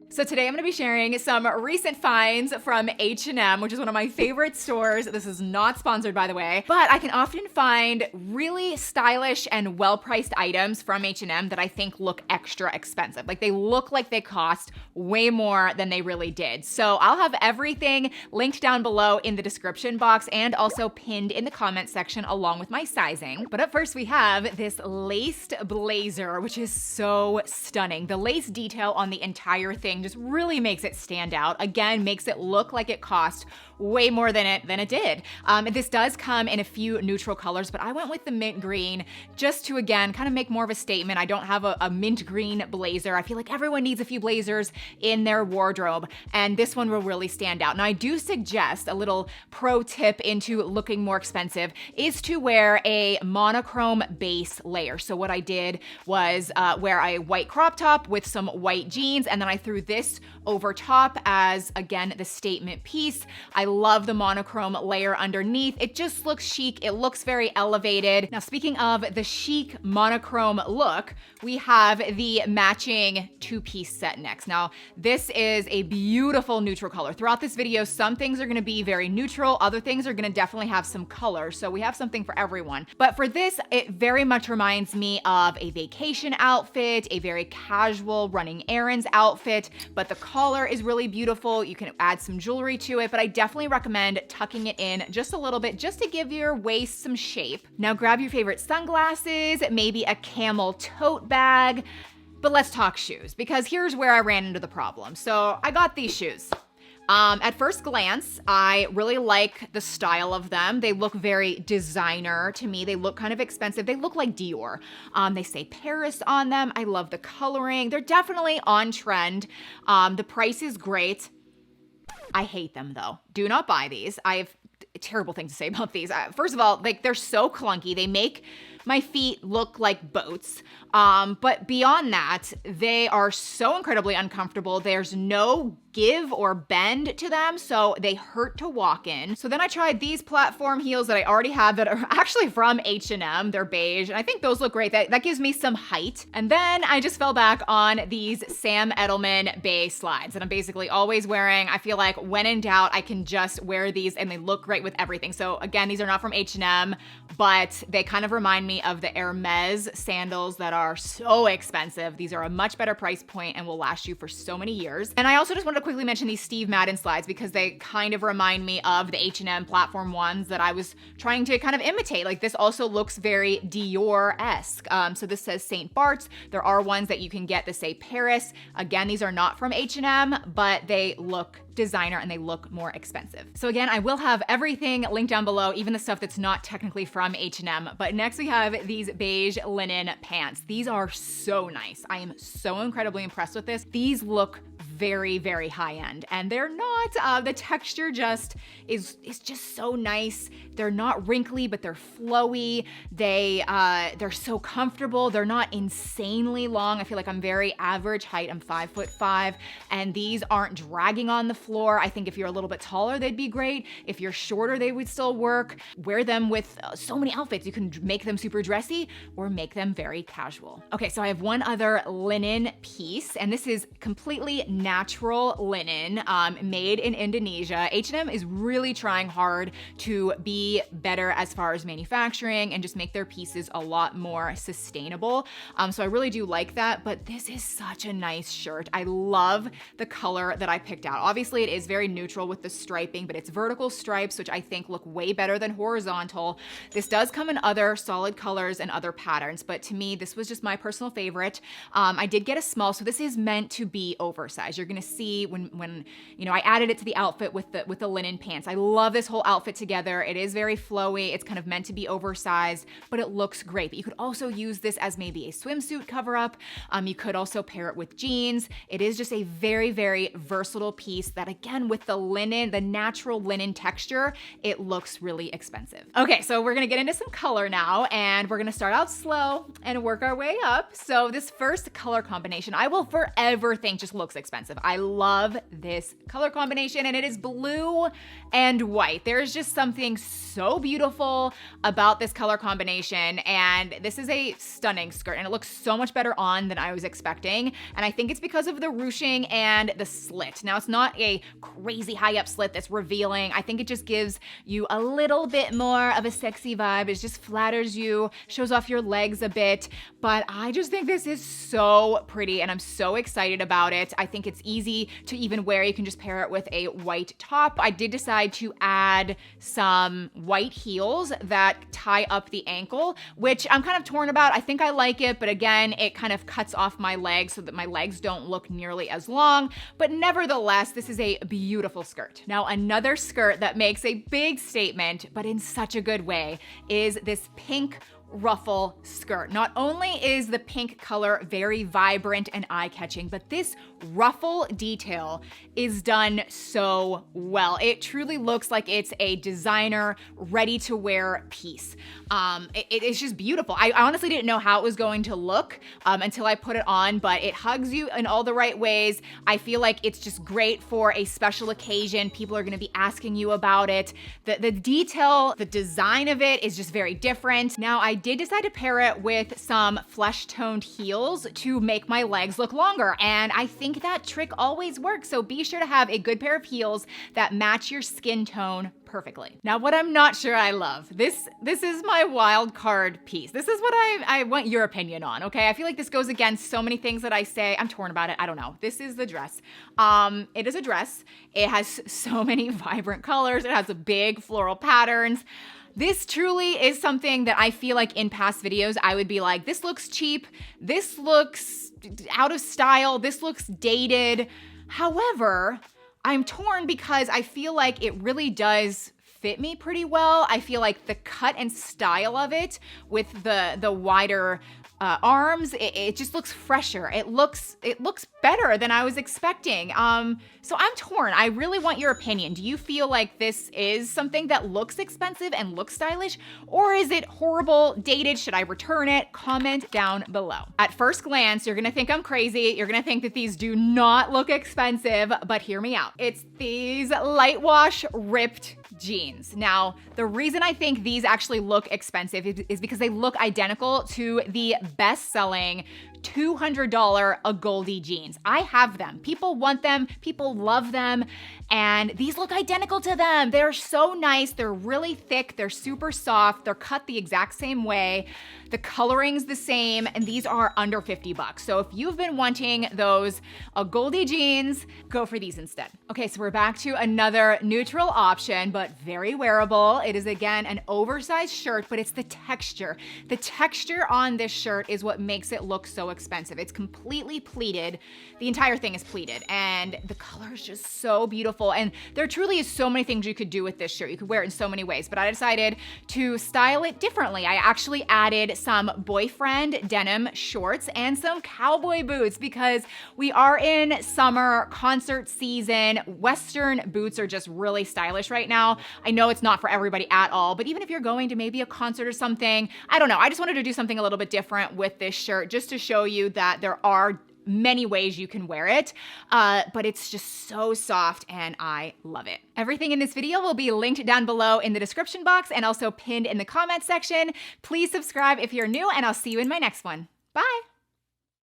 So today I'm gonna be sharing some recent finds from H&M, which is one of my favorite stores. This is not sponsored, by the way, but I can often find really stylish and well-priced items from H&M that I think look extra expensive. Like they look like they cost way more than they really did. So I'll have everything linked down below in the description box and also pinned in the comment section along with my sizing. But up first we have this laced blazer, which is so stunning. The lace detail on the entire thing just really makes it stand out. Again, makes it look like it cost way more than it did. This does come in a few neutral colors, but I went with the mint green just to, again, kind of make more of a statement. I don't have a mint green blazer. I feel like everyone needs a few blazers in their wardrobe, and this one will really stand out. Now, I do suggest a little pro tip into looking more expensive is to wear a monochrome base layer. So what I did was wear a white crop top with some white jeans, and then I threw this over top as, again, the statement piece. I love the monochrome layer underneath. It just looks chic. It looks very elevated. Now, speaking of the chic monochrome look, we have the matching two-piece set next. Now, this is a beautiful neutral color. Throughout this video, some things are gonna be very neutral, other things are gonna definitely have some color, so we have something for everyone. But for this, it very much reminds me of a vacation outfit, a very casual running errands outfit, but the collar is really beautiful. You can add some jewelry to it, but I definitely recommend tucking it in just a little bit just to give your waist some shape. Now grab your favorite sunglasses, maybe a camel tote bag, but let's talk shoes, because here's where I ran into the problem. So I got these shoes. At first glance, I really like the style of them. They look very designer to me. They look kind of expensive. They look like Dior. They say Paris on them. I love the coloring. They're definitely on trend. The price is great. I hate them though. Do not buy these. I have terrible things to say about these. First of all, like they're so clunky. They make my feet look like boats. But beyond that, they are so incredibly uncomfortable. There's no give or bend to them, so they hurt to walk in. So then I tried these platform heels that I already have that are actually from H&M. They're beige, and I think those look great. That gives me some height. And then I just fell back on these Sam Edelman Bay slides that I'm basically always wearing. I feel like when in doubt, I can just wear these and they look great with everything. So again, these are not from H&M, but they kind of remind me of the Hermes sandals that are so expensive. These are a much better price point and will last you for so many years. And I also just wanted to quickly mention these Steve Madden slides because they kind of remind me of the H&M platform ones that I was trying to kind of imitate. Like this also looks very Dior-esque. So this says St. Bart's. There are ones that you can get that say Paris. Again, these are not from H&M, but they look designer and they look more expensive. So again, I will have everything linked down below, even the stuff that's not technically from H&M. But next we have these beige linen pants. These are so nice. I am so incredibly impressed with this. These look very, very high end, and they're not. The texture just is just so nice. They're not wrinkly, but they're flowy. They're so comfortable. They're not insanely long. I feel like I'm very average height. I'm 5'5", and these aren't dragging on the floor. I think if you're a little bit taller, they'd be great. If you're shorter, they would still work. Wear them with so many outfits. You can make them super dressy or make them very casual. Okay, so I have one other linen piece, and this is completely natural linen made in Indonesia. H&M is really trying hard to be better as far as manufacturing and just make their pieces a lot more sustainable. So I really do like that, but this is such a nice shirt. I love the color that I picked out. Obviously it is very neutral with the striping, but it's vertical stripes, which I think look way better than horizontal. This does come in other solid colors and other patterns, but to me, this was just my personal favorite. I did get a small, so this is meant to be oversized. You're gonna see when you know, I added it to the outfit with the linen pants. I love this whole outfit together. It is very flowy. It's kind of meant to be oversized, but it looks great. But you could also use this as maybe a swimsuit cover up. You could also pair it with jeans. It is just a very, very versatile piece that, again, with the linen, the natural linen texture, it looks really expensive. Okay, so we're gonna get into some color now, and we're gonna start out slow and work our way up. So this first color combination, I will forever think just looks expensive. expensive. I love this color combination, and it is blue and white. There's just something so beautiful about this color combination, and this is a stunning skirt, and it looks so much better on than I was expecting, and I think it's because of the ruching and the slit. Now, it's not a crazy high up slit that's revealing. I think it just gives you a little bit more of a sexy vibe. It just flatters you, shows off your legs a bit, but I just think this is so pretty, and I'm so excited about it. I think it's easy to even wear. You can just pair it with a white top. I did decide to add some white heels that tie up the ankle, which I'm kind of torn about. I think I like it, but again, it kind of cuts off my legs so that my legs don't look nearly as long, but nevertheless, this is a beautiful skirt. Now, another skirt that makes a big statement, but in such a good way, is this pink ruffle skirt. Not only is the pink color very vibrant and eye-catching, but this ruffle detail is done so well. It truly looks like it's a designer ready-to-wear piece. It's just beautiful. I honestly didn't know how it was going to look until I put it on, but it hugs you in all the right ways. I feel like it's just great for a special occasion. People are gonna be asking you about it. The detail, the design of it is just very different. Now, I did decide to pair it with some flesh-toned heels to make my legs look longer, and I think that trick always works, so be sure to have a good pair of heels that match your skin tone perfectly. Now, what I'm not sure I love, this is my wild card piece. This is what I want your opinion on, okay? I feel like this goes against so many things that I say. I'm torn about it, I don't know. This is the dress. It is a dress. It has so many vibrant colors. It has big floral patterns. This truly is something that I feel like in past videos, I would be like, this looks cheap, this looks out of style, this looks dated. However, I'm torn because I feel like it really does fit me pretty well. I feel like the cut and style of it with the wider arms, it just looks fresher. It looks better than I was expecting. So I'm torn. I really want your opinion. Do you feel like this is something that looks expensive and looks stylish, or is it horrible, dated? Should I return it? Comment down below. At first glance, you're gonna think I'm crazy. You're gonna think that these do not look expensive, but hear me out. It's these light wash ripped jeans. Now, the reason I think these actually look expensive is because they look identical to the best-selling $200 a Goldie jeans. I have them. People want them. People love them. And these look identical to them. They're so nice. They're really thick. They're super soft. They're cut the exact same way. The coloring's the same, and these are under 50 bucks. So if you've been wanting those Goldie jeans, go for these instead. Okay, so we're back to another neutral option, but very wearable. It is, again, an oversized shirt, but it's the texture. The texture on this shirt is what makes it look so expensive. It's completely pleated. The entire thing is pleated, and the color is just so beautiful. And there truly is so many things you could do with this shirt. You could wear it in so many ways, but I decided to style it differently. I actually added some boyfriend denim shorts and some cowboy boots because we are in summer concert season. Western boots are just really stylish right now. I know it's not for everybody at all, but even if you're going to maybe a concert or something, I don't know. I just wanted to do something a little bit different with this shirt just to show you that there are many ways you can wear it, but it's just so soft and I love it. Everything in this video will be linked down below in the description box and also pinned in the comment section. Please subscribe if you're new, and I'll see you in my next one. Bye.